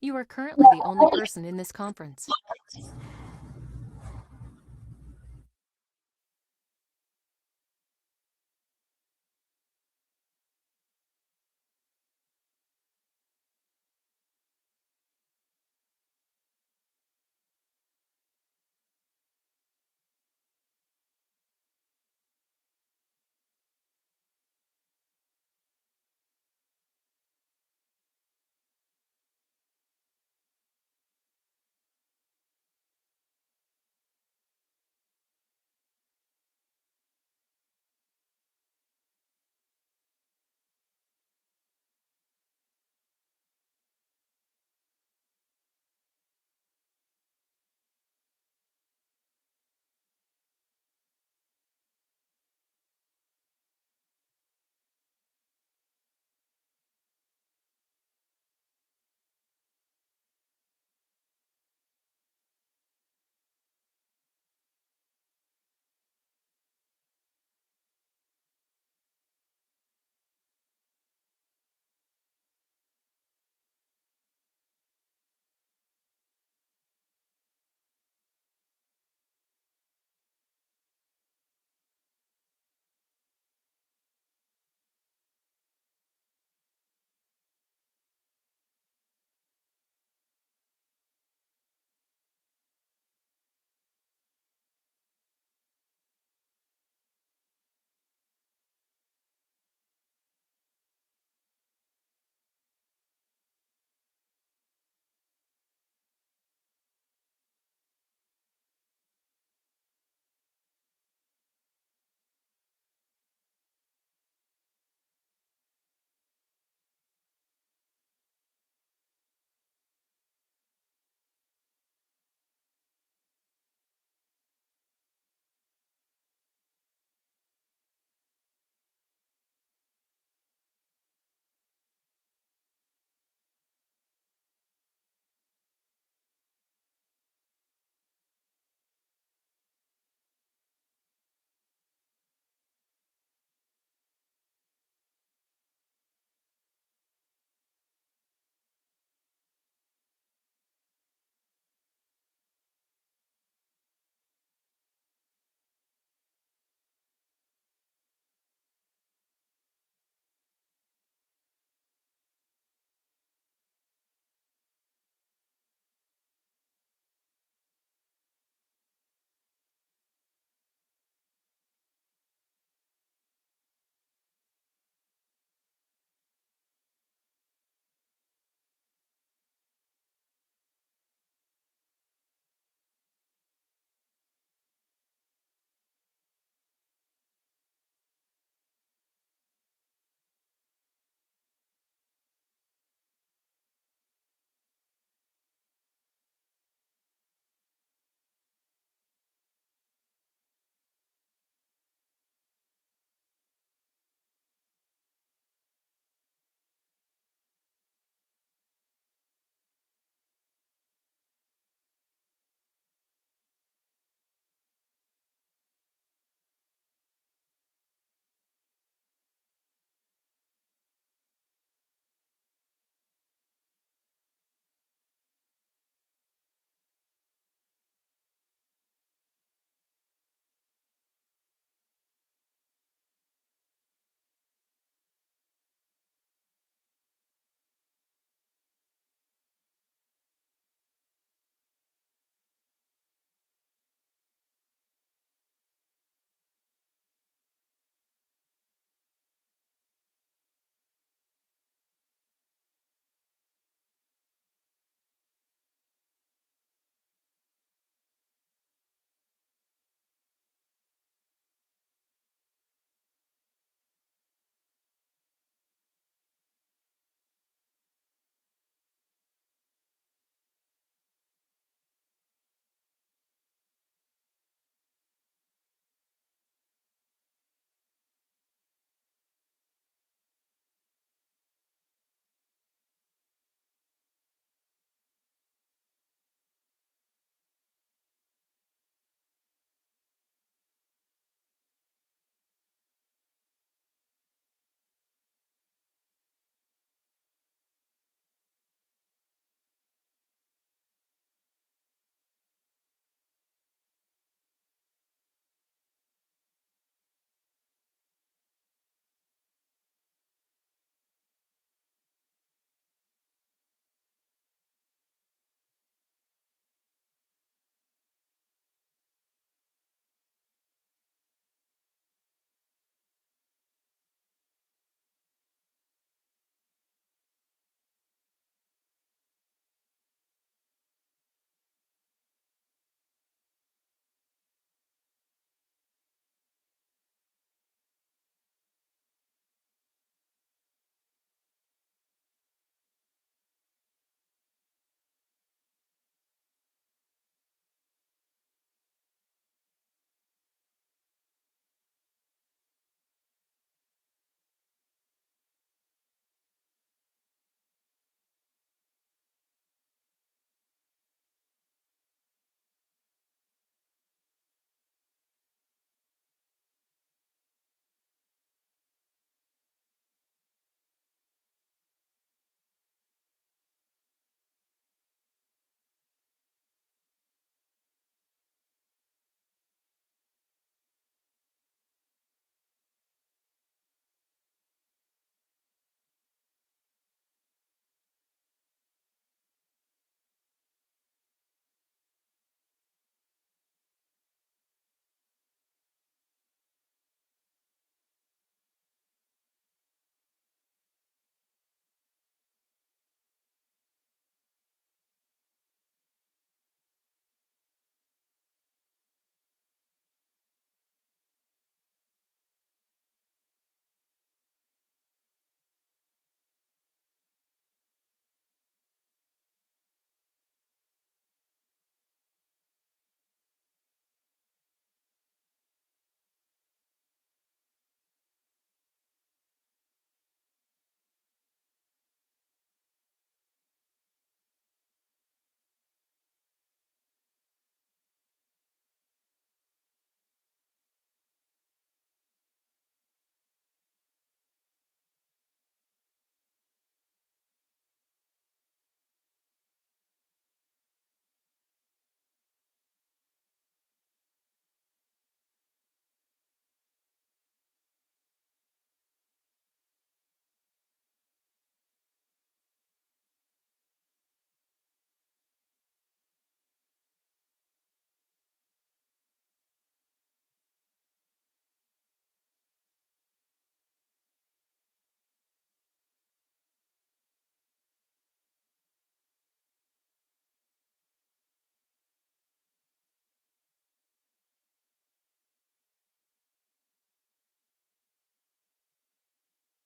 You are currently the only person in this conference.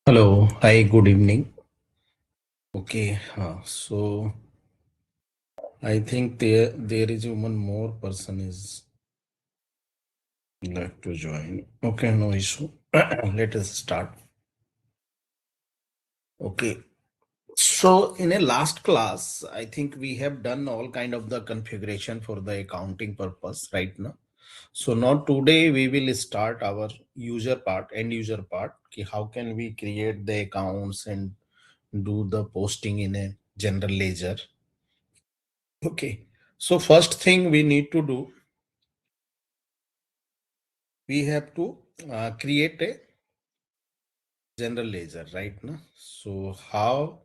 Hello, hi, good evening. Okay, so I think there is one more person is like to join. Okay, no issue. Let us start. Okay, so in a last class, I think we have done all kind of the configuration for the accounting purpose right now. So now today we will start our user part, end user part. How can we create the accounts and do the posting in a general ledger? Okay, so first thing we need to do, we have to create a general ledger right now. So how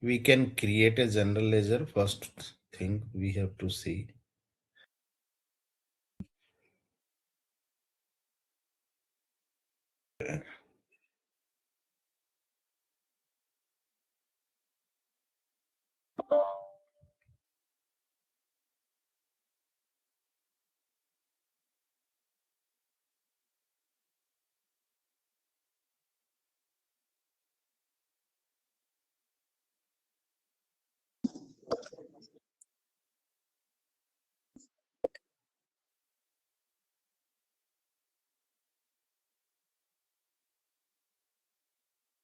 we can create a general ledger? First thing we have to see.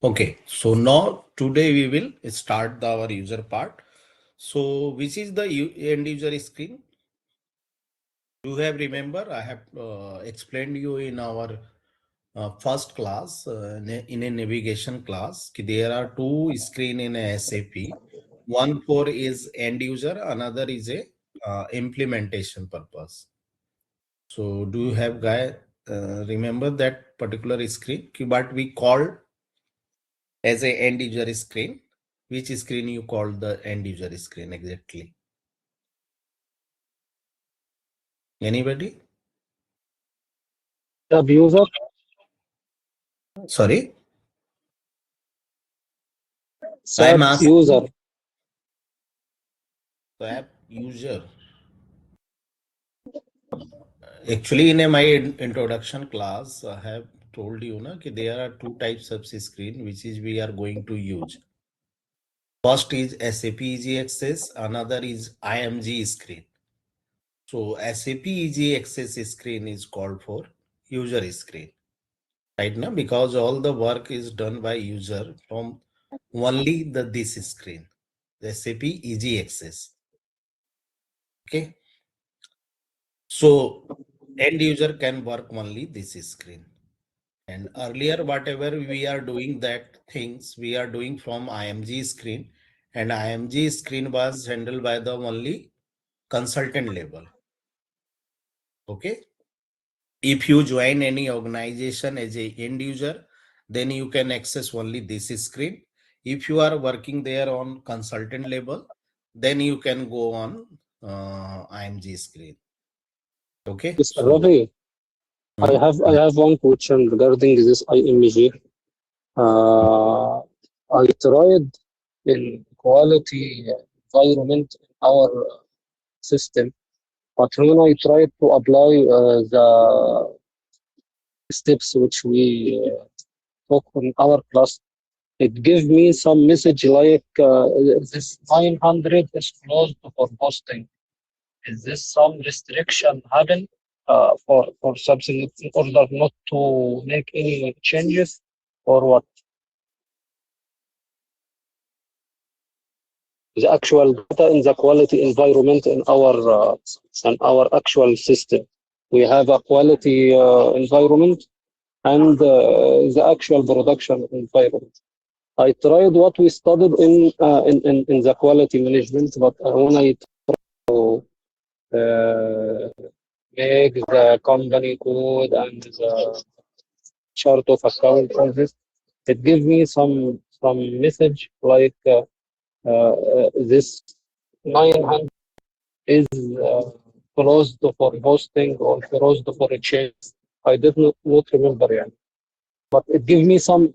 Okay, so now today we will start our user part. So which is the end user screen? You have remember I have explained you in our first class in a navigation class. There are two screen in a SAP. One for is end user, another is a implementation purpose. So do you have guy remember that particular screen? But we call as a end user screen. Which screen you call the end user screen exactly? Anybody? SAP user, Sorry, I'm SAP asking user. the app user. Actually, in my introduction class, I have told you na, कि there are two types of screen which is we are going to use. First is SAP Easy Access, another is IMG screen. So SAP Easy Access screen is called for user screen, right now, because all the work is done by user from only this screen, the SAP Easy Access. Okay, so end user can work only this screen. And earlier, whatever we are doing that things we are doing from IMG screen, and IMG screen was handled by the only consultant level. Okay. If you join any organization as a end user, then you can access only this screen. If you are working there on consultant level, then you can go on IMG screen. Okay. Mr. So, Ravi, I have one question regarding this IMG. I tried in quality environment in our system, but when I tried to apply the steps which we took in our class, it gave me some message like this 900 is closed for posting. Is this some restriction happen for something in order not to make any changes or what? The actual data in the quality environment in our actual system. We have a quality environment and the actual production environment. I tried what we studied in the quality management, but when I to make the company code and the chart of account, all this, it gives me some message like this 900 is closed for hosting or closed for a change. I did not remember yet, but it gives me some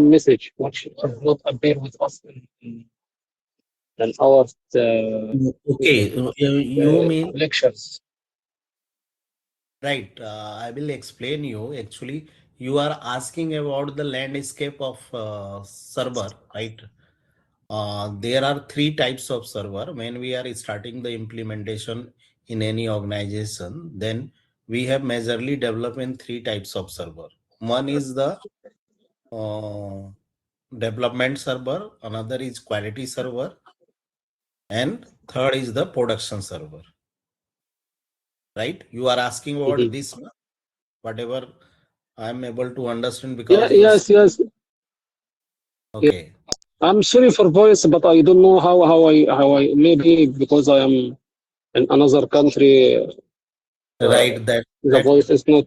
message which does not appear with us in our okay. You mean lectures. right. I will explain you. Actually, you are asking about the landscape of server, right? There are three types of server. When we are starting the implementation in any organization, then we have majorly developed in three types of server. One is the development server, another is quality server, and third is the production server. Right? You are asking about this, whatever I am able to understand, because Yes. okay. I'm sorry for voice, but I don't know how I maybe because I am in another country. Right, The that voice is not.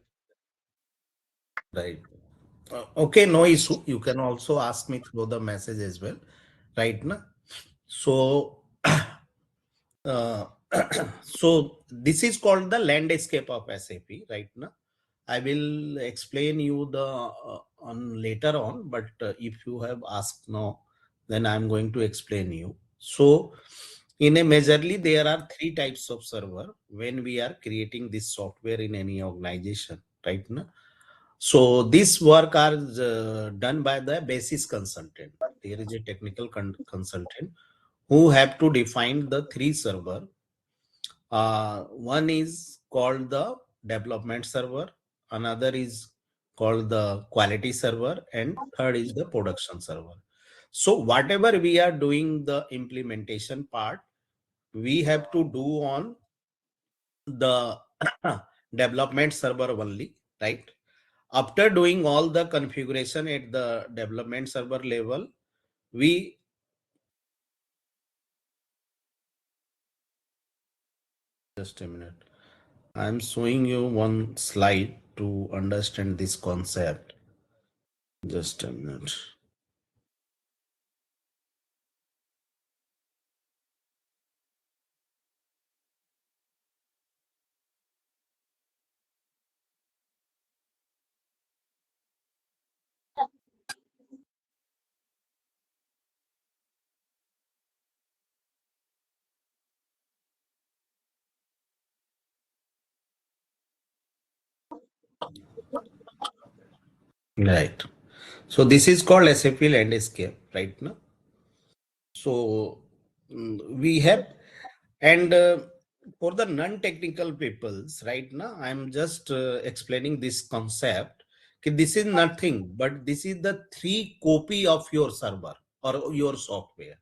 right. Okay, no issue. You can also ask me through the message as well, right? Na? So, uh, so this is called the landscape of SAP, right? Na? I will explain you the on later on, but if you have asked now, then I'm going to explain you. So, in a majorly, there are three types of server when we are creating this software in any organization, right? Na? So this work are done by the basis consultant. There is a technical consultant who have to define the three server. One is called the development server, another is called the quality server, and third is the production server. So whatever we are doing the implementation part, we have to do on the development server only, right? After doing all the configuration at the development server level, we just a minute. I'm showing you one slide to understand this concept. Just a minute. Right. So this is called SAP landscape, right now. So we have, and for the non-technical peoples, right now, I'm just explaining this concept. Okay, this is nothing, but this is the three copy of your server or your software.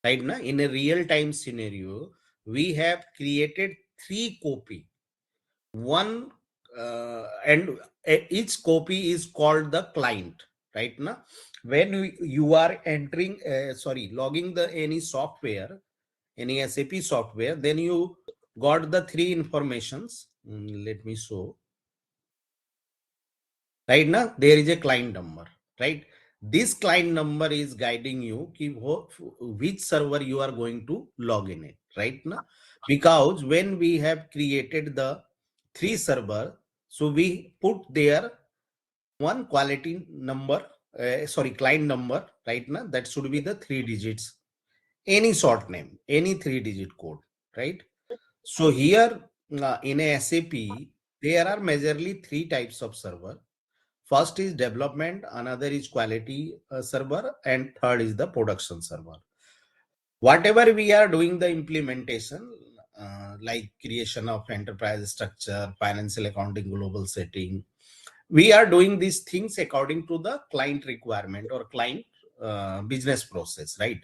Right now, in a real-time scenario, we have created three copy. One and each copy is called the client. Right now, when you are entering, logging the any software, any SAP software, then you got the three informations. Let me show. Right now, there is a client number, right? This client number is guiding you which server you are going to log in it, right now. Because when we have created the three server, so we put there one quality number, client number, right now, that should be the 3 digits, any short name, any 3-digit code, right? So here in a SAP, there are majorly three types of server. First is development, another is quality server, and third is the production server. Whatever we are doing the implementation, like creation of enterprise structure, financial accounting, global setting, we are doing these things according to the client requirement or client business process, right?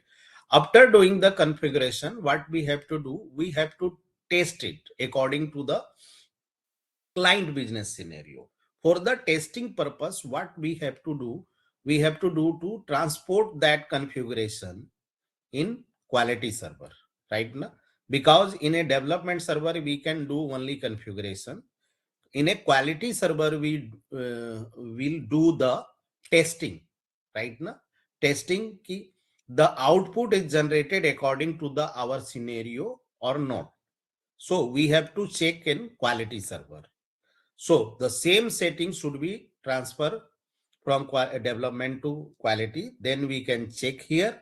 After doing the configuration, what we have to do, we have to test it according to the client business scenario. For the testing purpose, what we have to do, to transport that configuration in quality server, right now. Because in a development server, we can do only configuration. In a quality server, we will do the testing, right now. Testing ki the output is generated according to the our scenario or not. So we have to check in quality server. So the same setting should be transferred from development to quality. Then we can check here,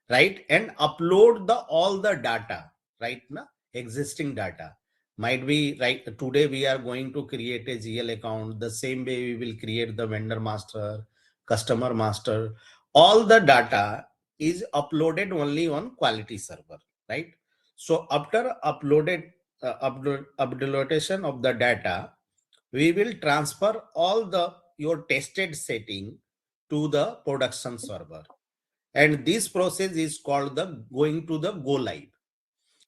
right, and upload the all the data, right now, existing data. Might be right today we are going to create a GL account. The same way we will create the vendor master, customer master. All the data is uploaded only on quality server, right? So after uploadation of the data, we will transfer all the your tested setting to the production server, and this process is called the going to the go live,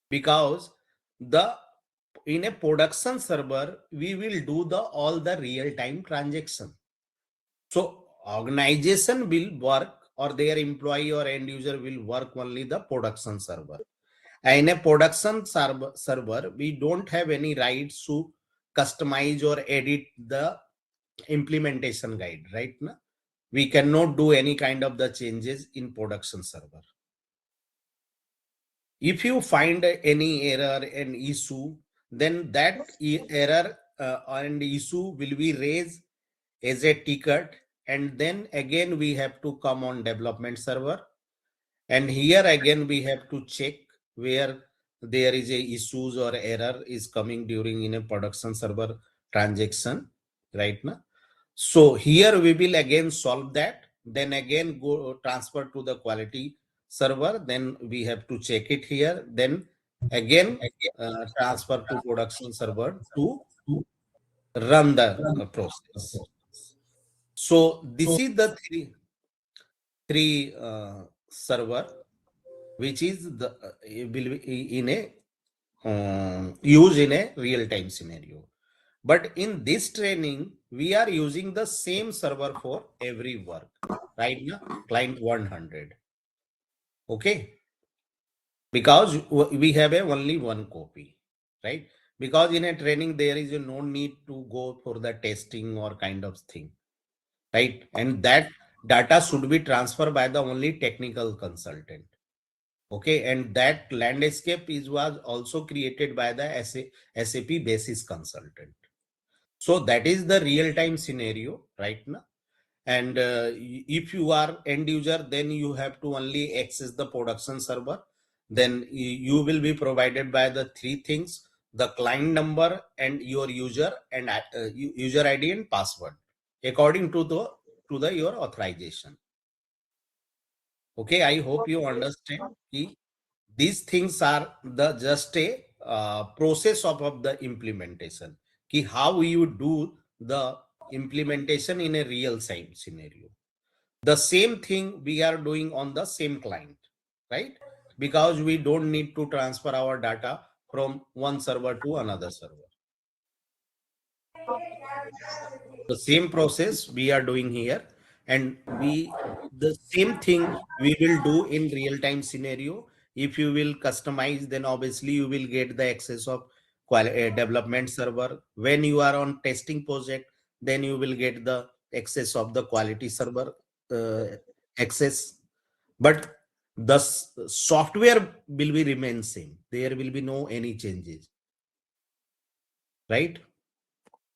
because the in a production server we will do the all the real time transaction. So organization will work, or their employee or end user will work only the production server. And in a production server we don't have any rights to customize or edit the implementation guide, right? We cannot do any kind of the changes in production server. If you find any error and issue, then that error and issue will be raised as a ticket, and then again we have to come on development server, and here again we have to check where there is a issues or error is coming during in a production server transaction, right now. So here we will again solve that, then again go transfer to the quality server, then we have to check it here, then again transfer to production server to run the process. So this is the three server which is the will be in a use in a real time scenario. But in this training, we are using the same server for every work, right now, client 100. Okay. Because we have a only one copy, right? Because in a training, there is no need to go for the testing or kind of thing, right? And that data should be transferred by the only technical consultant. Okay. And that landscape was also created by the SAP basis consultant. So that is the real-time scenario right now. And if you are end user, then you have to only access the production server. Then you will be provided by the three things: the client number and your user and user ID and password, according to the your authorization. Okay, I hope you understand. These things are the just a process of the implementation. How you do the implementation in a real time scenario. The same thing we are doing on the same client, right? Because we don't need to transfer our data from one server to another server. The same process we are doing here, and the same thing we will do in real time scenario. If you will customize, then obviously you will get the access of development server. When you are on testing project, then you will get the access of the quality server access. But the software will be remain same. There will be no any changes, right?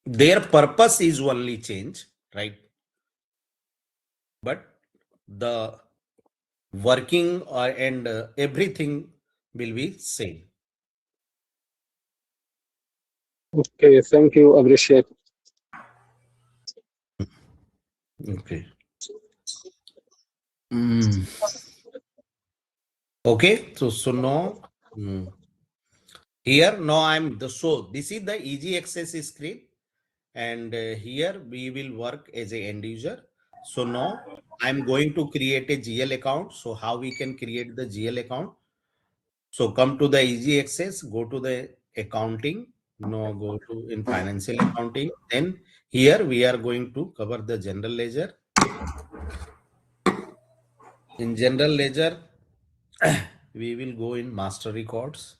Their purpose is only change, right? But the working and everything will be same. Okay, thank you. Appreciate it. Okay. Okay. So now here now I'm the this is the easy access screen, and here we will work as a end user. So now I'm going to create a GL account. So how we can create the GL account? So come to the easy access, go to the accounting, no, go to in financial accounting. Then here we are going to cover the general ledger. In general ledger, we will go in master records,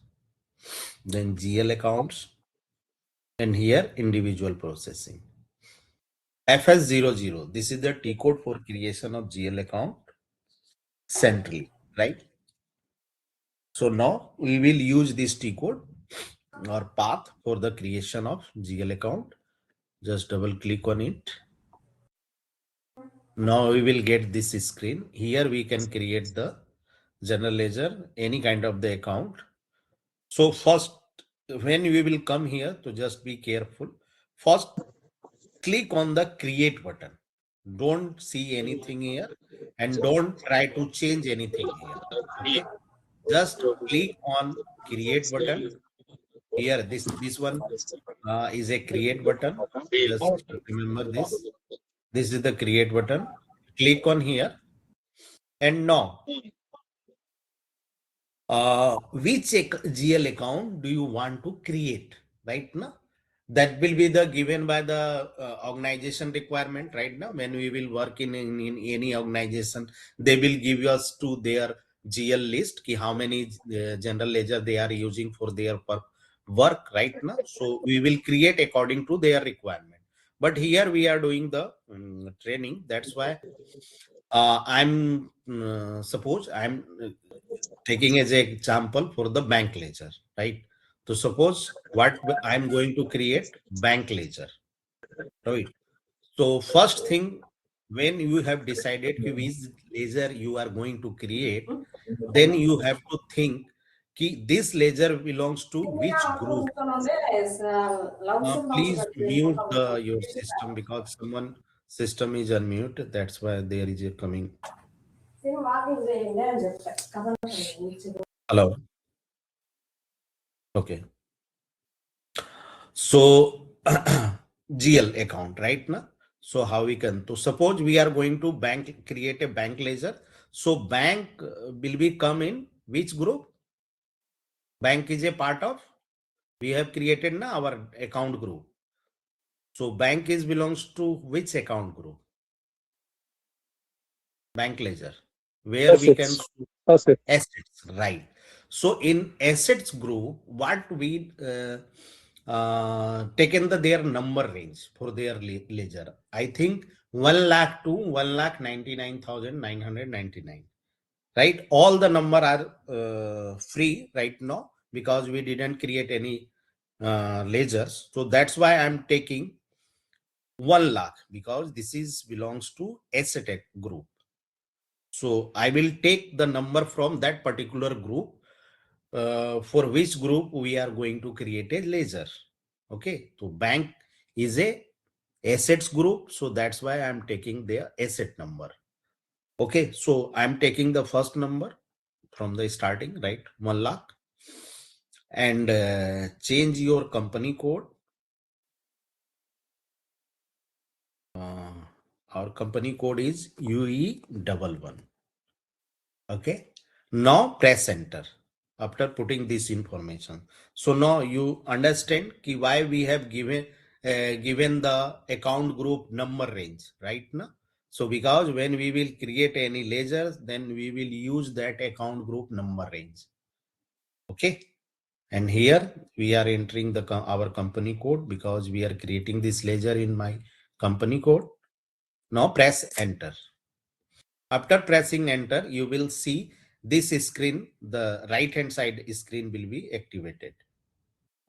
then GL accounts, and here individual processing. FS00, this is the T code for creation of GL account centrally, right? So now we will use this T code or path for the creation of GL account. Just double click on it. Now we will get this screen. Here we can create the general ledger, any kind of the account. So first when we will come here, to just be careful. First, click on the create button. Don't see anything here and don't try to change anything here. Okay. Just click on create button. Here, this one is a create button. Just remember this. This is the create button. Click on here. And now, which GL account do you want to create right now? That will be the given by the organization requirement right now. When we will work in any organization, they will give us to their GL list ki how many general ledger they are using for their work right now. So we will create according to their requirement. But here we are doing the training. That's why I'm suppose I'm taking as an example for the bank ledger, right? So suppose what I'm going to create bank ledger, right? So first thing, when you have decided which ledger you are going to create, then you have to think कि this ledger belongs to which group. Please mute your system because someone system is unmute. That's why there is a coming. Hello. Okay. So GL account, right now. So how we can, to suppose we are going to create a bank ledger. So bank will be come in which group? Bank is a part of, we have created now our account group. So bank is belongs to which account group? Bank ledger, where we can assets, right? So in assets group, what we taken their number range for their ledger. I think 1 lakh to 1,99,999. Right? All the number are free right now because we didn't create any ledgers. So that's why I'm taking 1 lakh because this is belongs to asset group. So I will take the number from that particular group for which group we are going to create a ledger. Okay, so bank is a assets group, so that's why I'm taking their asset number. Okay, so I'm taking the first number from the starting, right? 1 lakh, and change your company code. Our company code is UE11. Okay, now press enter after putting this information. So now you understand why we have given the account group number range right now. So because when we will create any ledgers, then we will use that account group number range. Okay, and here we are entering our company code because we are creating this ledger in my company code. Now press enter. After pressing enter, you will see this screen, the right hand side screen will be activated.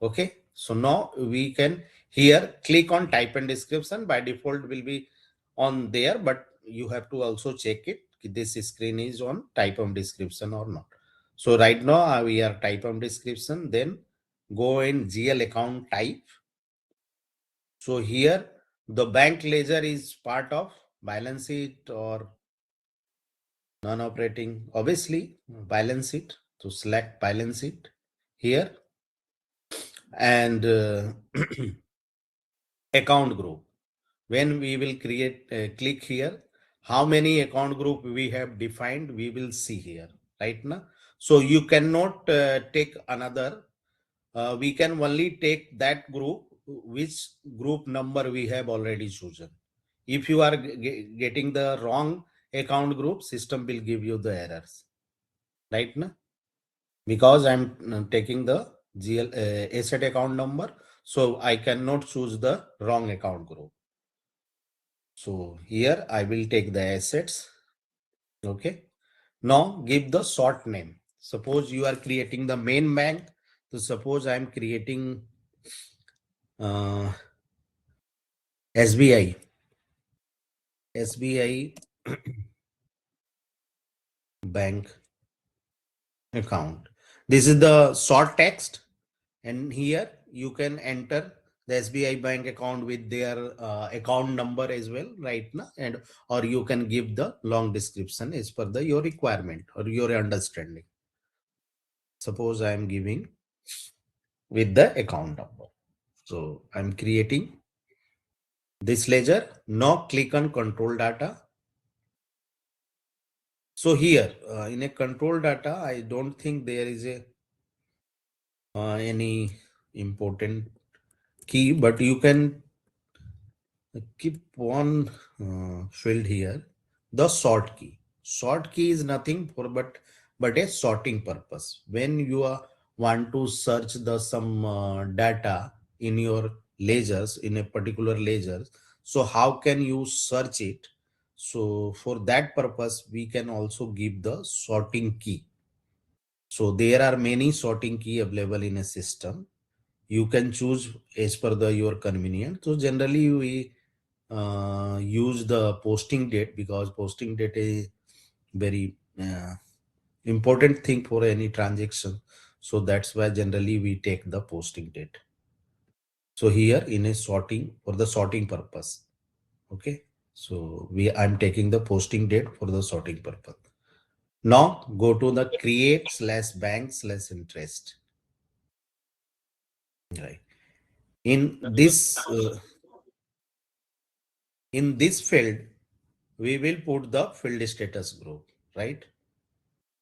Okay, so now we can here click on type and description. By default will be on there, but you have to also check it. This screen is on type and description or not. So right now we are type and description, then go in GL account type. So here the bank ledger is part of balance sheet or non-operating, obviously balance sheet. So select balance sheet here and account group. When we will create, click here, how many account group we have defined, we will see here right now. So you cannot take another. We can only take that group, which group number we have already chosen. If you are getting the wrong account group, system will give you the errors right now. Because I'm taking the GL asset account number, so I cannot choose the wrong account group. So here I will take the assets. Okay. Now give the short name. Suppose you are creating the main bank. So suppose I'm creating SBI. SBI bank account. This is the short text and here you can enter the SBI bank account with their account number as well, right now, and or you can give the long description as per the your requirement or your understanding. Suppose I am giving with the account number. So I'm creating this ledger. Now click on control data. So here in a control data, I don't think there is a any important key, but you can keep one field here, the sort key. Sort key is nothing for but a sorting purpose. When you want to search the some data in your ledgers, in a particular ledger, so how can you search it? So for that purpose we can also give the sorting key. So there are many sorting key available in a system. You can choose as per the your convenience. So generally we use the posting date, because posting date is very important thing for any transaction. So that's why generally we take the posting date. So here in a sorting, for the sorting purpose, okay, so I'm taking the posting date for the sorting purpose. Now go to the create/bank/interest, right? In this field we will put the field status group, right?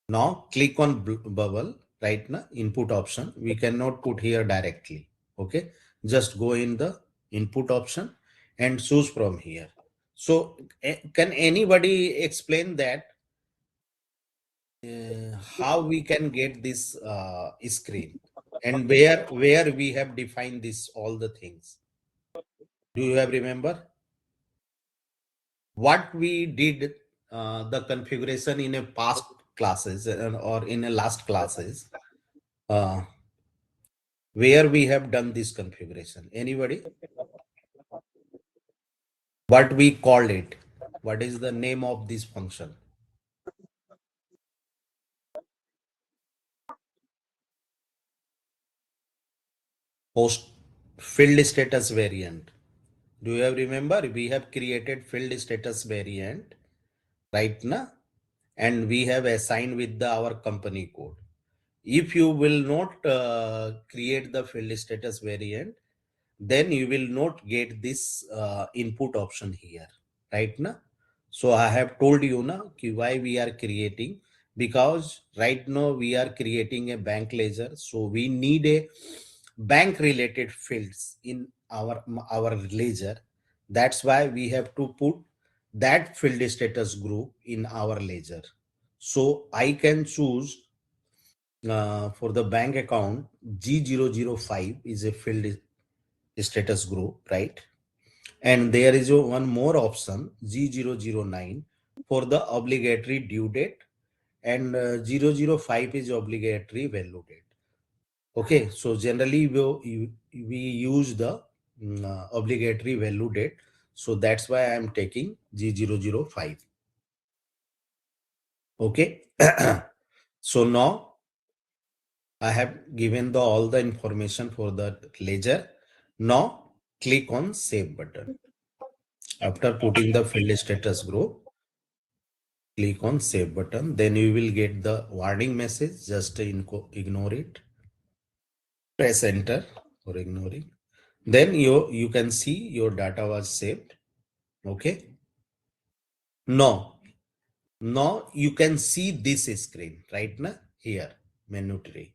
Now click on bubble, right now input option. We cannot put here directly. Okay, just go in the input option and choose from here. So can anybody explain that how we can get this screen, and where we have defined this all the things? Do you have remember what we did the configuration in a past classes or in a last classes? Where we have done this configuration? Anybody? What we called it? What is the name of this function? Post field status variant. Do you have remember? We have created field status variant right now, and we have assigned with our company code. If you will not create the field status variant, then you will not get this input option here, right now. So I have told you now why we are creating, because right now we are creating a bank ledger, so we need a bank related fields in our ledger. That's why we have to put that field status group in our ledger. So I can choose for the bank account, G005 is a field status group, right? And there is one more option, G009, for the obligatory due date, and 005 is obligatory value date. Okay, so generally we use the obligatory value date. So that's why I am taking G005. Okay. So now I have given all the information for the ledger. Now click on save button. After putting the field status group, click on save button. Then you will get the warning message. Just ignore it. Press enter for ignoring. Then you can see your data was saved. Okay. Now you can see this screen right now here, menu tree.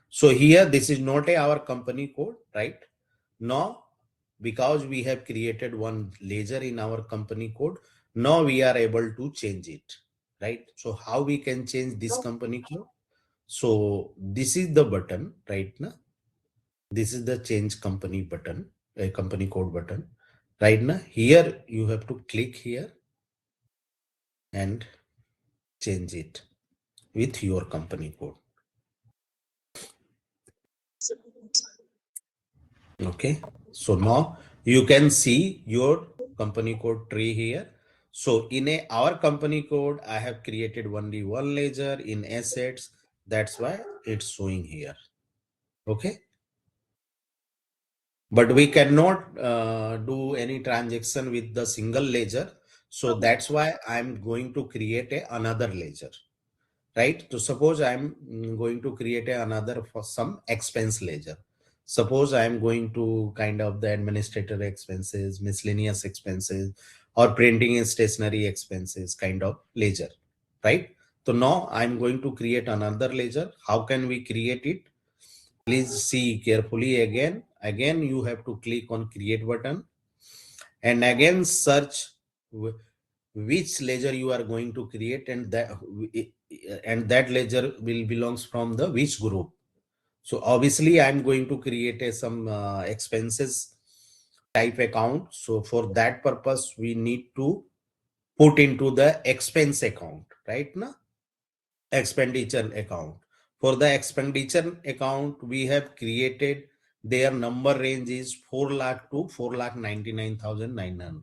So here this is not our company code, right? Now, because we have created one ledger in our company code, now we are able to change it, right? So how we can change this company code? So this is the button right now. This is the change company button, a company code button. Right now, here you have to click here and change it with your company code. Okay, so now you can see your company code tree here. So in our company code, I have created only one ledger in assets. That's why it's showing here. Okay. but we cannot do any transaction with the single ledger. So that's why I'm going to create another ledger, right? So suppose I'm going to create another for some expense ledger. Suppose I'm going to kind of the administrator expenses, miscellaneous expenses, or printing and stationery expenses kind of ledger, right? So now I'm going to create another ledger. How can we create it? Please see carefully again. Again, you have to click on create button and again search which ledger you are going to create, and that ledger will belongs from the which group. So obviously I'm going to create some expenses type account. So for that purpose we need to put into the expense account, right? Na? Expenditure account. For the expenditure account, we have created their number range is 4 lakh to 4,99,900.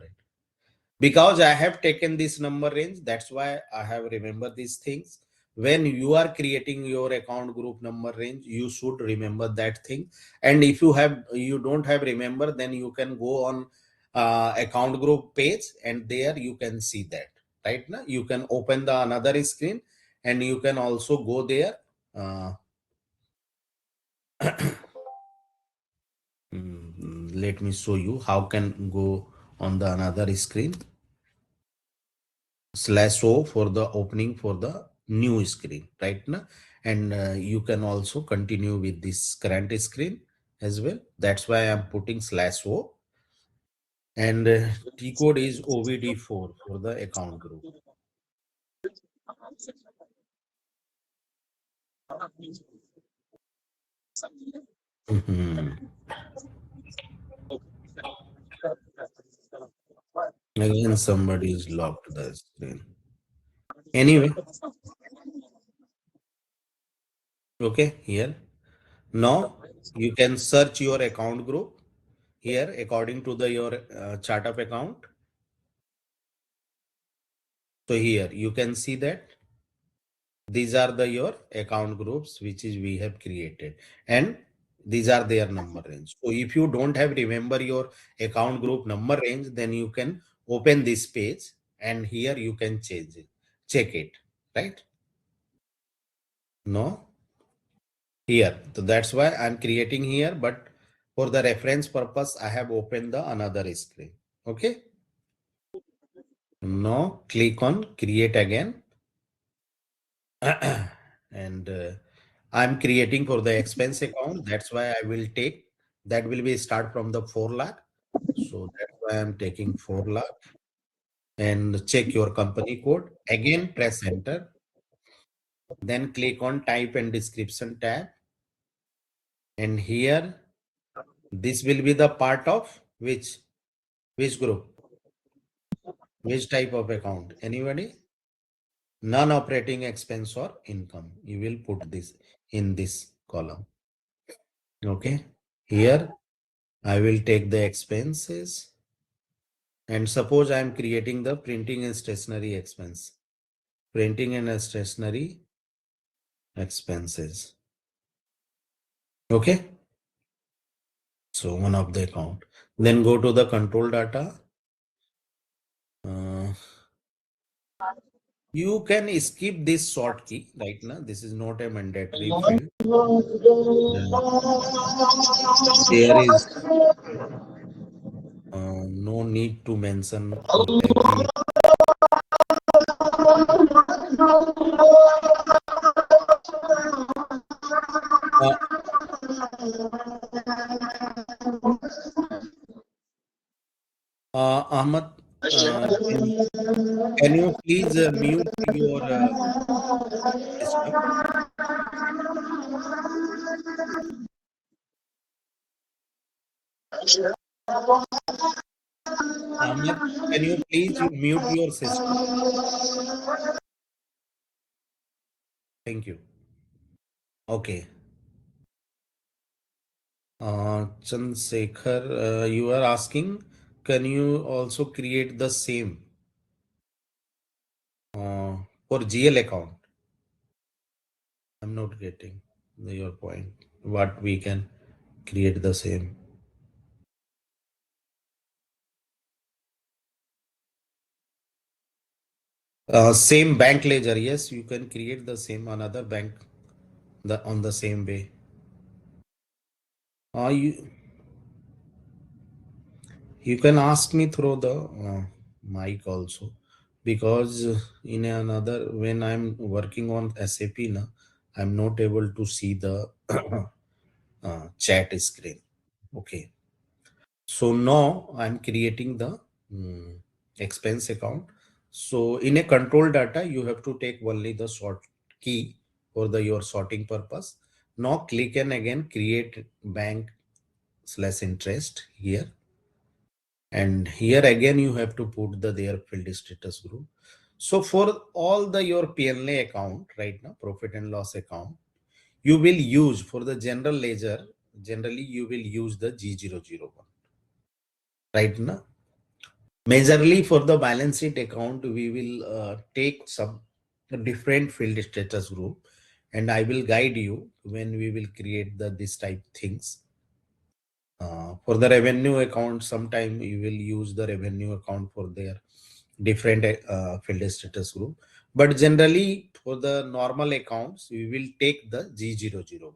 Because I have taken this number range, that's why I have remembered these things. When you are creating your account group number range, you should remember that thing. And if you don't have remember, then you can go on account group page and there you can see that, right? Now you can open the another screen and you can also go there. Let me show you how can go on the another screen. /o for the opening for the new screen, right now, and you can also continue with this current screen as well. That's why I'm putting /o, and T code is OVD4 for the account group. Again, somebody is locked the screen. Anyway, okay, here now you can search your account group here according to the your chart of account. So here you can see that these are the your account groups which is we have created, and these are their number range. So if you don't have remember your account group number range, then you can open this page and here you can change it, check it, right? No, here. So that's why I'm creating here, but for the reference purpose, I have opened the another screen. Okay. Now click on create again. And I'm creating for the expense account. That's why I will take, that will be start from the 4 lakh. So that's why I'm taking 4 lakh and check your company code. Again, press enter. Then click on type and description tab. And here, this will be the part of which group, which type of account? Anybody? Non-operating expense or income. You will put this in this column. Okay. Here I will take the expenses, and suppose I am creating the printing and stationery expense. Printing and stationery expenses. Okay. So one of the account. Then go to the control data. You can skip this short key right now. This is not a mandatory field. There is no need to mention for every. Ahmad, can you please mute your system? Ahmad, can you please mute your system? Thank you. Okay. Chandrasekhar, you are asking, can you also create the same for GL account? I'm not getting your point. What we can create the same. Same bank ledger. Yes, you can create the same another bank on the same way. You can ask me through the mic also, because in another when I'm working on SAP now, I'm not able to see the chat screen. Okay. So now I'm creating the expense account. So in a control data, you have to take only the sort key for the your sorting purpose. Now click and again create bank/interest here. And here again you have to put the their field status group. So for all the your PNL account right now, profit and loss account, you will use for the general ledger, generally you will use the G001 right now. Majorly for the balance sheet account, we will take some different field status group, and I will guide you when we will create the this type things. For the revenue account, sometime you will use the revenue account for their different field status group. But generally for the normal accounts, we will take the G001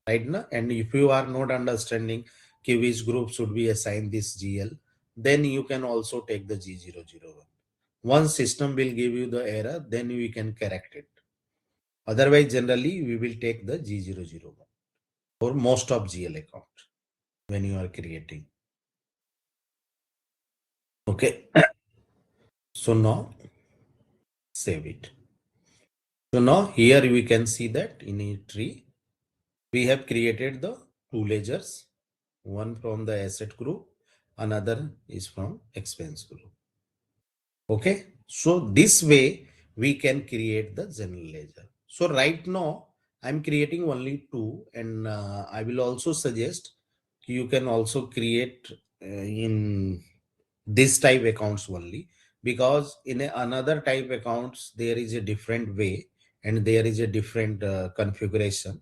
right now. And if you are not understanding which group should be assigned this GL, then you can also take the G001. Once system will give you the error, then we can correct it. Otherwise, generally we will take the G001 for most of GL account when you are creating. Okay. So now save it. So now here we can see that in a tree, we have created the two ledgers, one from the asset group, another is from expense group. Okay. So this way we can create the general ledger. So right now I'm creating only two, and I will also suggest you can also create in this type accounts only, because in another type accounts there is a different way and there is a different configuration.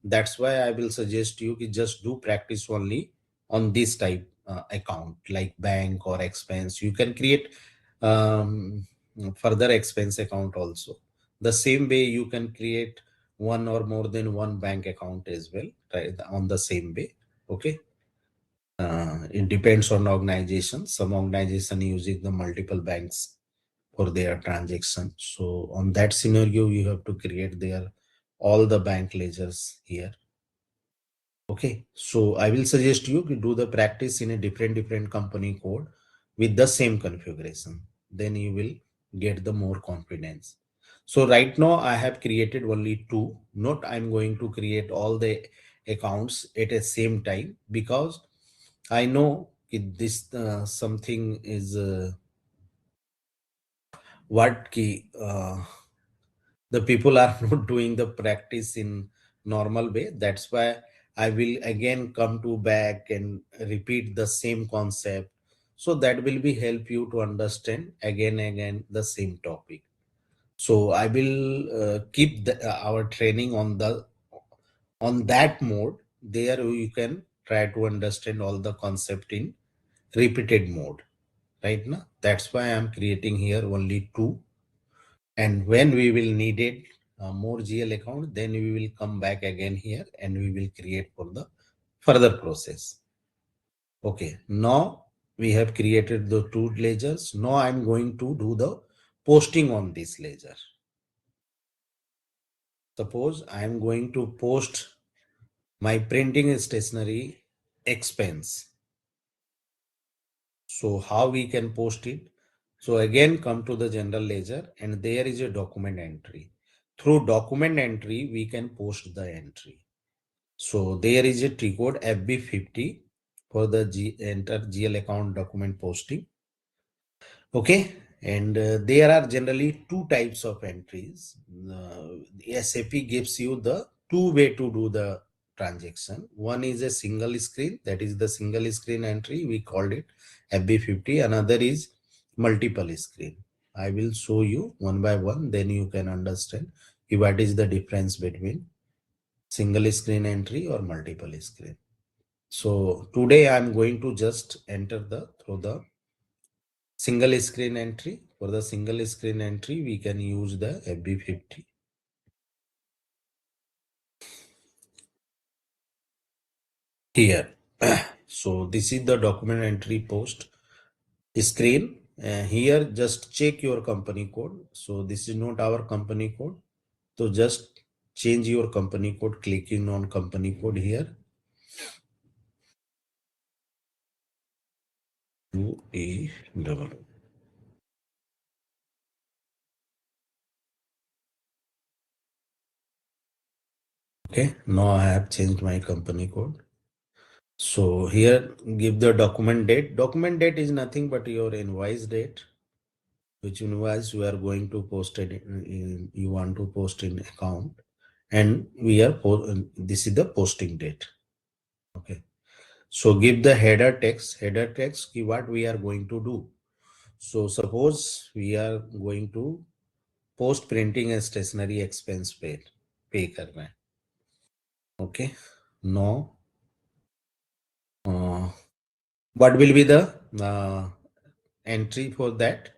That's why I will suggest you to just do practice only on this type account like bank or expense. You can create further expense account also. The same way you can create one or more than one bank account as well, right, on the same way. Okay. It depends on organization. Some organization using the multiple banks for their transaction. So on that scenario, you have to create their all the bank ledgers here. Okay, so I will suggest you to do the practice in a different company code with the same configuration. Then you will get the more confidence. So right now I have created only two. Not I'm going to create all the accounts at the same time, because I know this something is what key the people are not doing the practice in normal way. That's why I will again come to back and repeat the same concept, so that will be help you to understand again the same topic. So I will keep our training on the on that mode. There you can try to understand all the concept in repeated mode right now. That's why I'm creating here only two, and when we will need it more GL account, then we will come back again here and we will create for the further process. Okay, now we have created the two ledgers. Now I'm going to do the posting on this ledger. Suppose I'm going to post my printing stationery expense. So how we can post it? So again, come to the general ledger, and there is a document entry. Through document entry, we can post the entry. So there is a T code FB50 for the enter GL account document posting. Okay. And there are generally two types of entries. The SAP gives you the two way to do the transaction. One is a single screen, that is the single screen entry. We called it FB50. Another is multiple screen. I will show you one by one, then you can understand what is the difference between single screen entry or multiple screen. So today I'm going to just enter through the single screen entry. For the single screen entry, we can use the FB50. Here. So this is the document entry post screen. Here, just check your company code. So this is not our company code. So just change your company code, clicking on company code here. UAEEE. Okay, now I have changed my company code. So here, give the document date. Document date is nothing but your invoice date, which invoice you are going to post it in, you want to post in account, and we are this is the posting date. Okay, so give the header text. Header text, what we are going to do. So suppose we are going to post printing and stationery expense pay करना है. Okay, no. What will be the entry for that?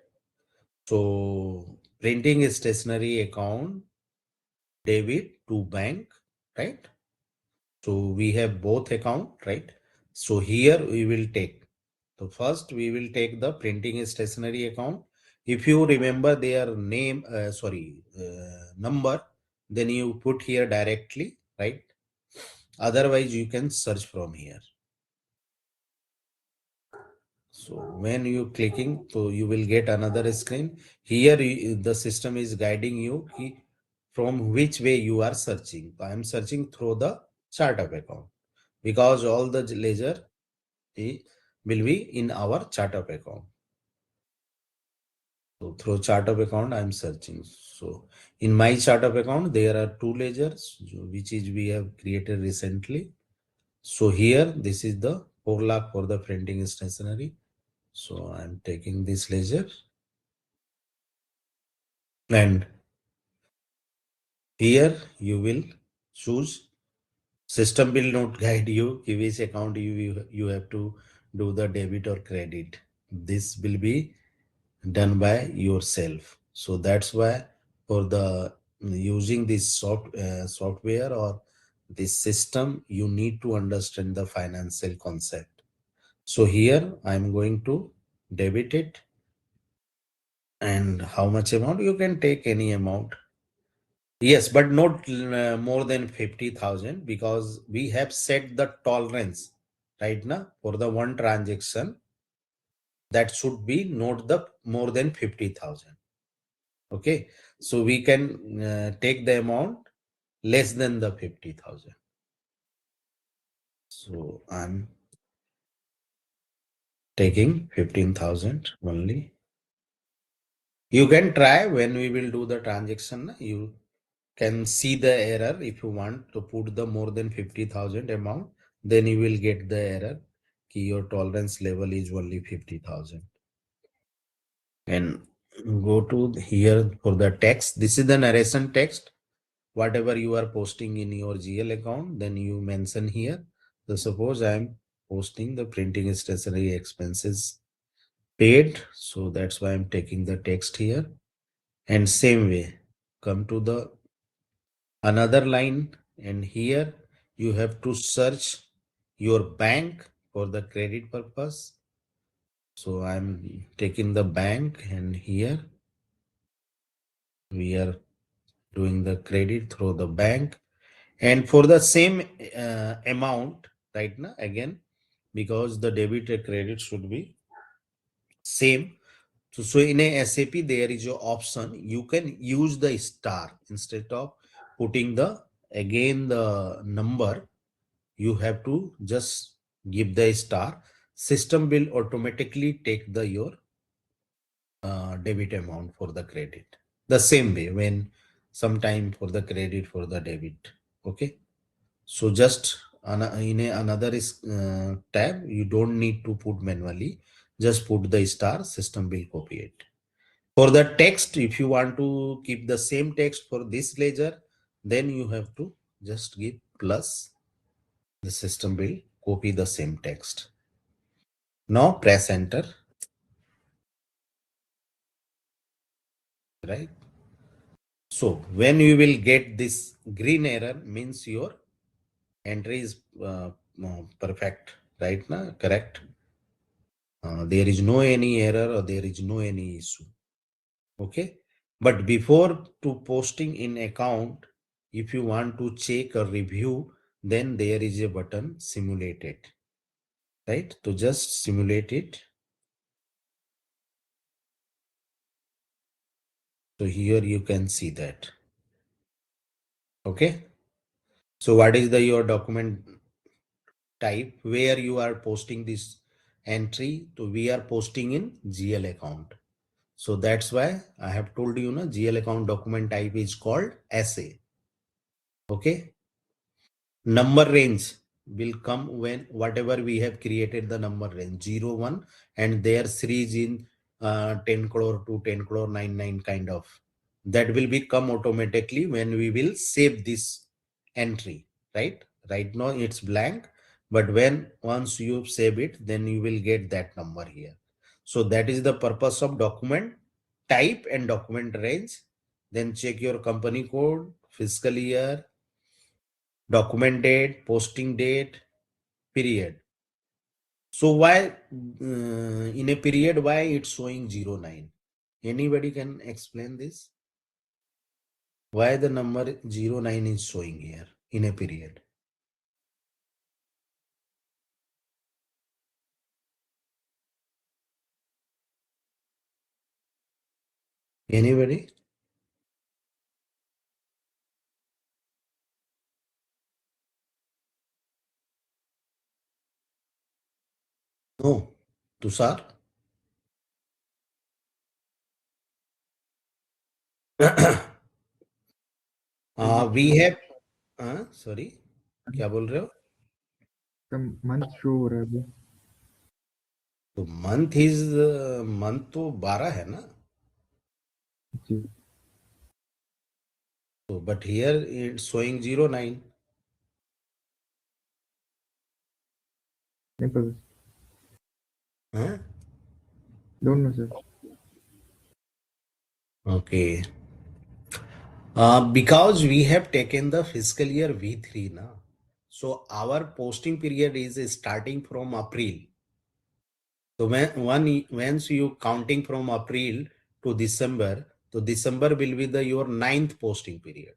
So printing is stationery account debit to bank, right? So we have both account, right? So here we will take. So first we will take the printing is stationery account. If you remember their name, number, then you put here directly, right? Otherwise you can search from here. So when you clicking, so you will get another screen. Here the system is guiding you from which way you are searching. I am searching through the chart of account because all the ledger will be in our chart of account. So through chart of account, I am searching. So in my chart of account, there are two ledgers, which is we have created recently. So here, this is the 4 lakh for the printing stationery. So I'm taking this ledger, and here you will choose. System will not guide you which account you have to do the debit or credit. This will be done by yourself. So that's why for the using this software or this system, you need to understand the financial concept. So here I'm going to debit it. And how much amount? You can take any amount. Yes, but not more than 50,000 because we have set the tolerance right now for the one transaction. That should be not the more than 50,000. Okay, so we can take the amount less than the 50,000. So I'm taking 15,000 only. You can try when we will do the transaction. You can see the error. If you want to put the more than 50,000 amount, then you will get the error. Your tolerance level is only 50,000. And go to here for the text. This is the narration text. Whatever you are posting in your GL account, then you mention here. So suppose I am posting the printing stationery expenses paid. So that's why I'm taking the text here. And same way, come to the another line, and here you have to search your bank for the credit purpose. So I'm taking the bank, and here we are doing the credit through the bank. And for the same amount right now, again, because the debit and credit should be same. So in a SAP, there is an option. You can use the star instead of putting the again the number. You have to just give the star. System will automatically take the your debit amount for the credit. The same way when sometime for the credit for the debit. Okay. So just in another tab, you don't need to put manually. Just put the star, system will copy it. For the text, if you want to keep the same text for this ledger, then you have to just give plus. The system will copy the same text. Now press enter. right? So when you will get this green error means your entry is perfect, right? Na? Correct. There is no any error or there is no any issue. Okay. But before to posting in account, if you want to check or review, then there is a button simulate it, right? To just simulate it. So here you can see that. Okay. So what is the your document type where you are posting this entry? So we are posting in GL account. So that's why I have told you, na, GL account document type is called SA. Okay. Number range will come when whatever we have created the number range 0, 1 and their series in 10 crore to 10 crore 99 kind of, that will become automatically when we will save this entry, right? Right now it's blank, but when once you save it, then you will get that number here. So that is the purpose of document type and document range. Then check your company code, fiscal year, document date, posting date, period. So why in a period, why it's showing 09? Anybody can explain this? Why the number 09 is showing here in a period? Anybody? No. Tushar? We have sorry, क्या बोल रहे हो? Month show हो रहा है अभी। तो month is month तो 12 है ना, जी तो बट हियर इट्स शोइंग 09. नहीं पता, हाँ? Don't know sir. Okay. Because we have taken the fiscal year V3 now, so our posting period is starting from April. So once you counting from April to December, so December will be the your 9th posting period.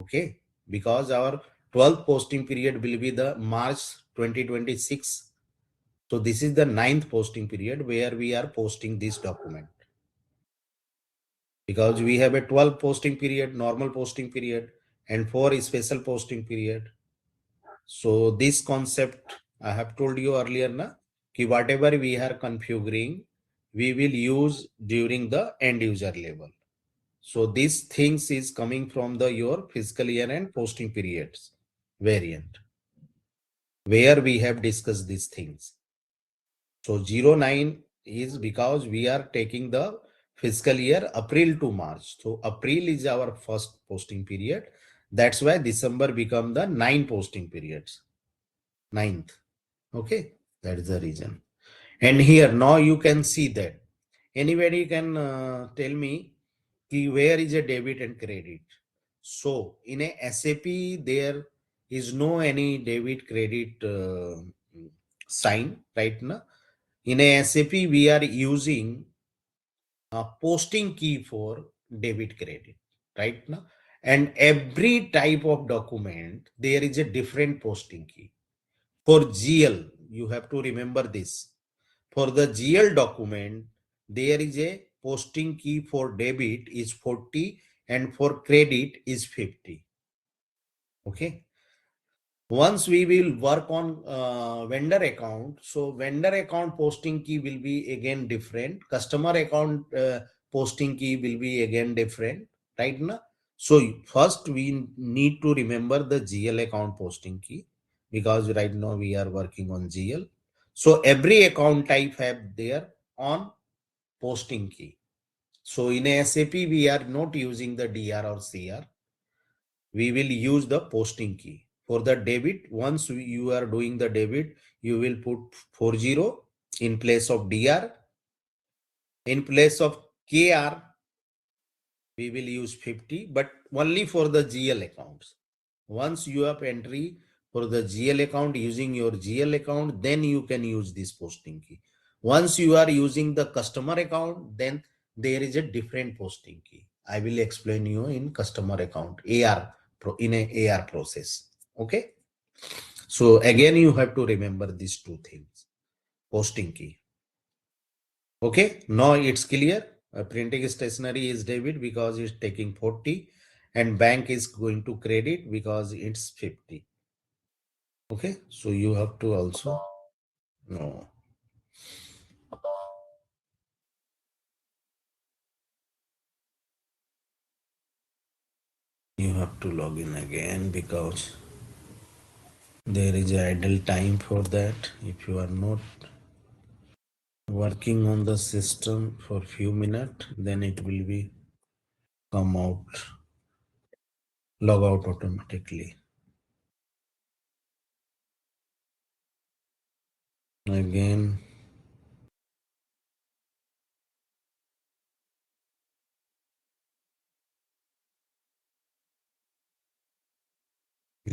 Okay, because our 12th posting period will be the March 2026. So this is the 9th posting period where we are posting this document. Because we have a 12 posting period, normal posting period, and 4 special posting period. So this concept I have told you earlier, na, ki whatever we are configuring, we will use during the end user level. So these things is coming from the your fiscal year and posting periods variant, where we have discussed these things. So 09 is because we are taking the fiscal year April to March. So April is our first posting period. That's why December become the 9 posting periods. 9th. Okay. That is the reason. And here now you can see that. Anybody can tell me where is a debit and credit. So in a SAP, there is no any debit credit sign right now. In a SAP, we are using a posting key for debit credit right now. And every type of document, there is a different posting key. For GL, you have to remember this. For the GL document, there is a posting key for debit is 40 and for credit is 50. Okay. Once we will work on vendor account, so vendor account posting key will be again different. Customer account posting key will be again different, right now. So first we need to remember the GL account posting key, because right now we are working on GL. So every account type have their on posting key. So in a SAP, we are not using the DR or CR. We will use the posting key. For the debit, once you are doing the debit, you will put 40 in place of DR. In place of KR, we will use 50, but only for the GL accounts. Once you have entry for the GL account using your GL account, then you can use this posting key. Once you are using the customer account, then there is a different posting key. I will explain you in customer account, in a AR process. Okay. So again, you have to remember these two things, posting key. Okay, now it's clear. Printing stationery is debit because it's taking 40 and bank is going to credit because it's 50. Okay, so you have to also know. You have to log in again because there is idle time for that. If you are not working on the system for few minutes, then it will be come out, log out automatically. Again,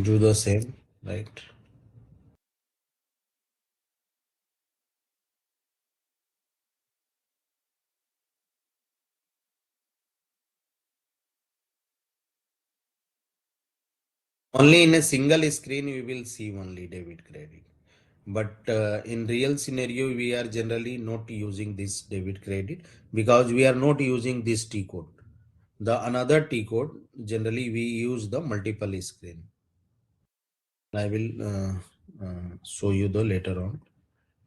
do the same, right? Only in a single screen we will see only debit credit. But in real scenario, we are generally not using this debit credit because we are not using this T code. The another T code, generally we use the multiple screen. I will show you the later on.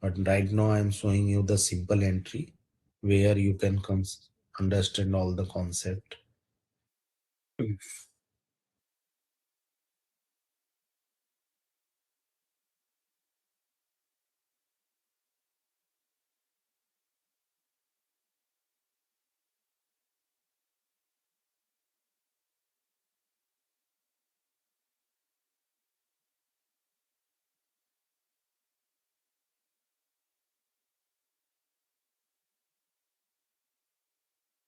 But right now I am showing you the simple entry where you can understand all the concept.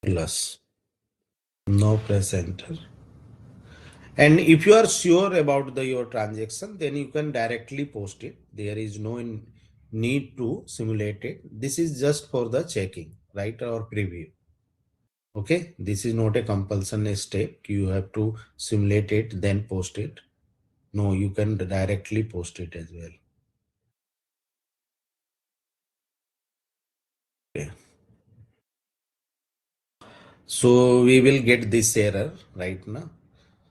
Plus, now press enter. And if you are sure about your transaction, then you can directly post it. There is no need to simulate it. This is just for the checking, right? Or preview. Okay. This is not a compulsion step. You have to simulate it, then post it. No, you can directly post it as well. Okay. So we will get this error right now.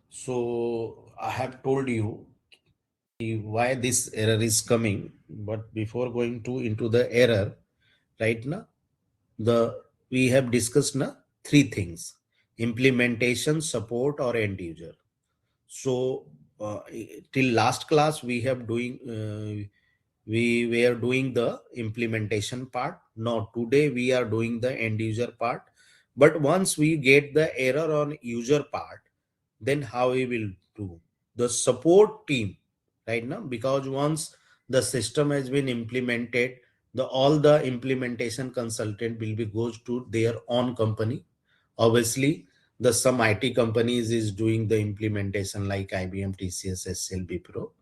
So I have told you why this error is coming, but before going to into the error right now, we have discussed now three things: implementation, support, or end user. So till last class we were doing the implementation part. Now today we are doing the end user part. But once we get the error on user part, then how we will do the support team right now, because once the system has been implemented, all the implementation consultant will be goes to their own company. Obviously some IT companies is doing the implementation like IBM, TCS, SLB Pro.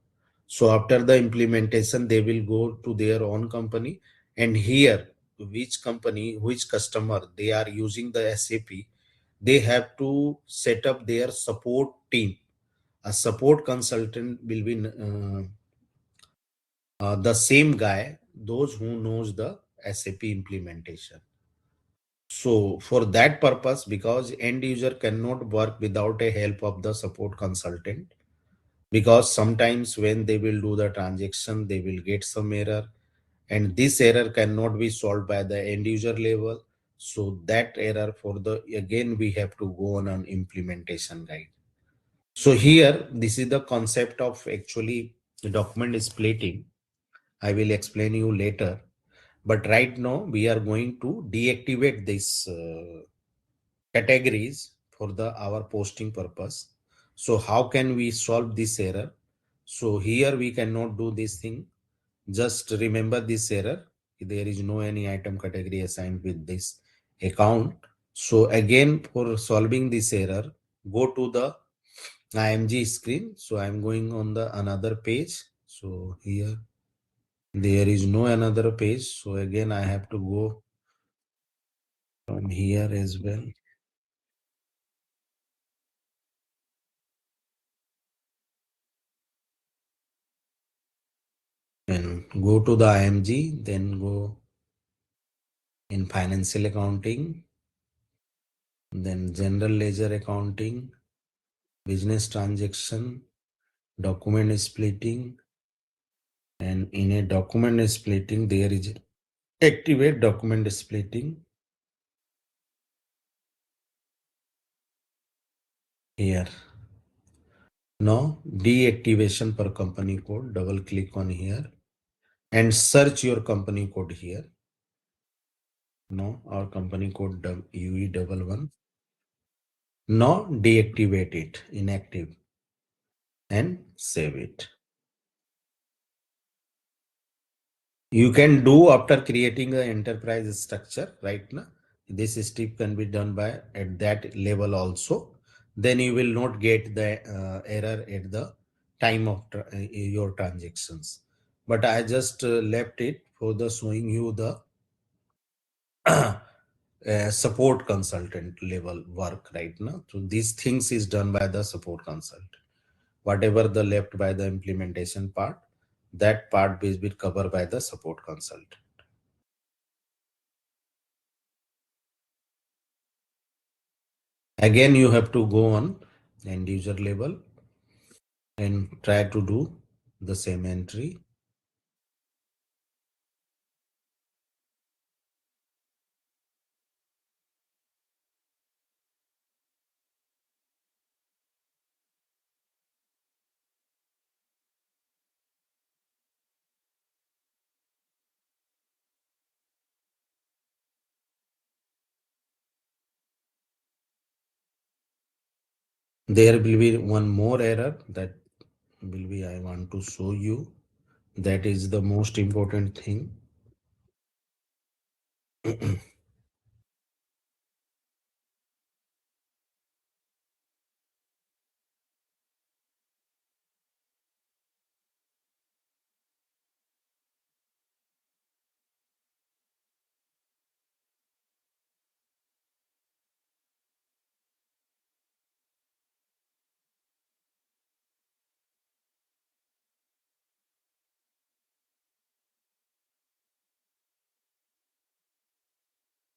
So after the implementation they will go to their own company, and here which company, which customer they are using the SAP, they have to set up their support team. A support consultant will be the same guy, those who knows the SAP implementation. So for that purpose, because end user cannot work without a help of the support consultant, because sometimes when they will do the transaction, they will get some error, and this error cannot be solved by the end user level. So that error again we have to go on an implementation guide. So here, this is the concept of actually document splitting. I will explain you later. But right now, we are going to deactivate these categories for our posting purpose. So how can we solve this error? So here we cannot do this thing. Just remember this error. There is no any item category assigned with this account. So again, for solving this error, go to the 𝐼𝐚𝐥 screen. So I'm going on the another page. So here there is no another page. So again, I have to go from here as well. And go to the 𝐼𝐚𝐥, then go in financial accounting, then general ledger accounting, business transaction, document splitting, and in a document splitting, there is activate document splitting here. Now deactivation per company code, double click on here and search your company code here. Now our company code UE11. Now deactivate it, inactive, and save it. You can do after creating an enterprise structure right now. This step can be done by at that level also. Then you will not get the error at the time of your transactions. But I just left it for the showing you the support consultant level work right now. So these things is done by the support consultant. Whatever the left by the implementation part, that part will be covered by the support consultant. Again, you have to go on end user level and try to do the same entry. There will be one more error that will be I want to show you. That is the most important thing.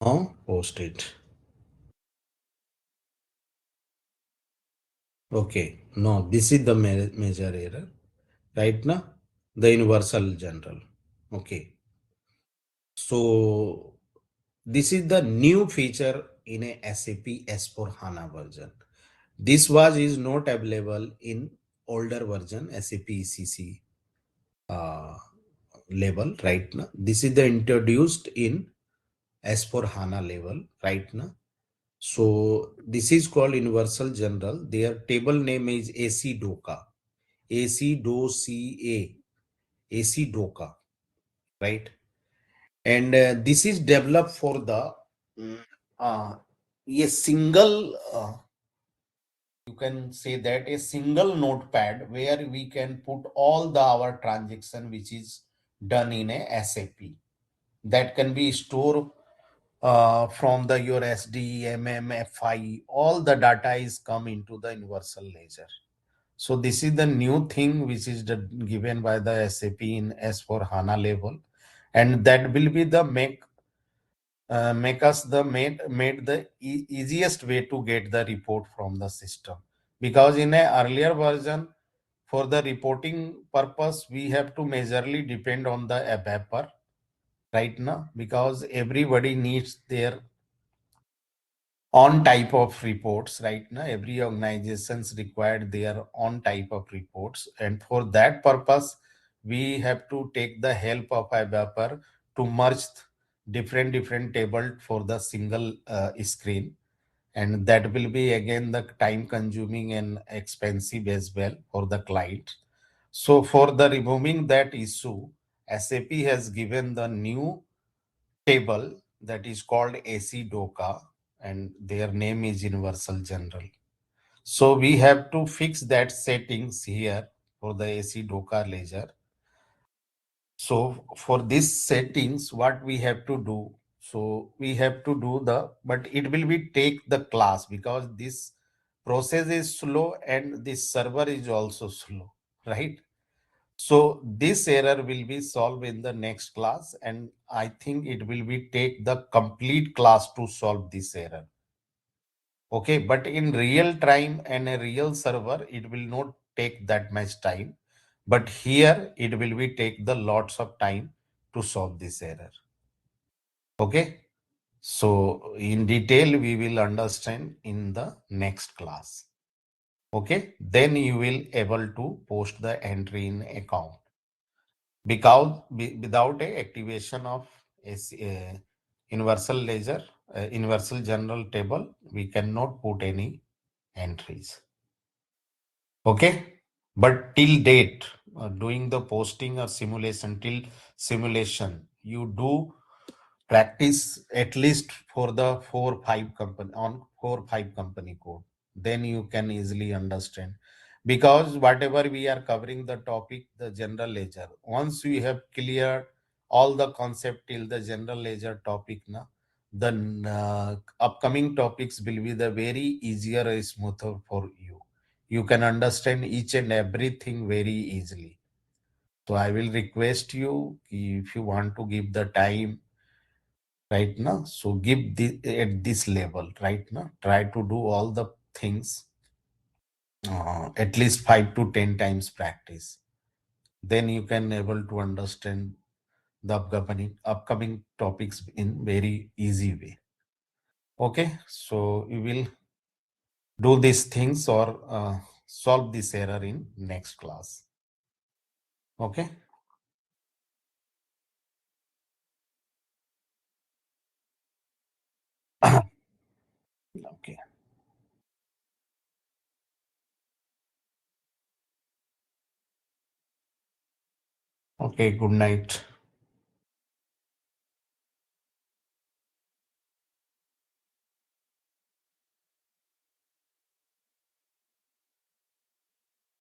Now post it. Okay, no, this is the major error. Right now, the universal general. Okay. So this is the new feature in a SAP S/4HANA version. This is not available in older version SAP ECC level right now. This is the introduced in S/4HANA level right now. So this is called Universal General. Their table name is AC DOCA, AC DO CA, AC DOCA, right? And this is developed for the a single you can say that a single notepad where we can put all the our transaction which is done in a SAP that can be stored from the your SD, FI, all the data is come into the universal ledger. So this is the new thing which is given by the SAP in S4 HANA level, and that will be the make us the made the easiest way to get the report from the system, because in a earlier version for the reporting purpose we have to majorly depend on the ABAPer right now, because everybody needs their on type of reports right now. Every organizations required their own type of reports, and for that purpose we have to take the help of ABAPer to merge different table for the single screen, and that will be again the time consuming and expensive as well for the client. So for the removing that issue, SAP has given the new table that is called AC DOCA, and their name is universal general. So we have to fix that settings here for the AC Dhokar ledger. So for this settings, what we have to do? So we have to do but it will be take the class because this process is slow and this server is also slow, right? So this error will be solved in the next class, and I think it will be take the complete class to solve this error. Okay, but in real time and a real server, it will not take that much time. But here it will be take the lots of time to solve this error. Okay, so in detail we will understand in the next class. Okay, then you will able to post the entry in account because without a activation of a universal ledger, universal general table, we cannot put any entries. Okay, but till date, doing the posting or simulation, till simulation, you do practice at least for the 4 5 company code. Then you can easily understand, because whatever we are covering the topic, the general ledger, once we have cleared all the concept till the general ledger topic now, then upcoming topics will be the very easier and smoother for you. You can understand each and everything very easily. So I will request you, if you want to give the time right now, so give at this level right now, try to do all the things, at least 5 to 10 times practice. Then you can able to understand the upcoming topics in very easy way. Okay, so we will do these things or solve this error in next class. Okay. Okay. Okay, good night.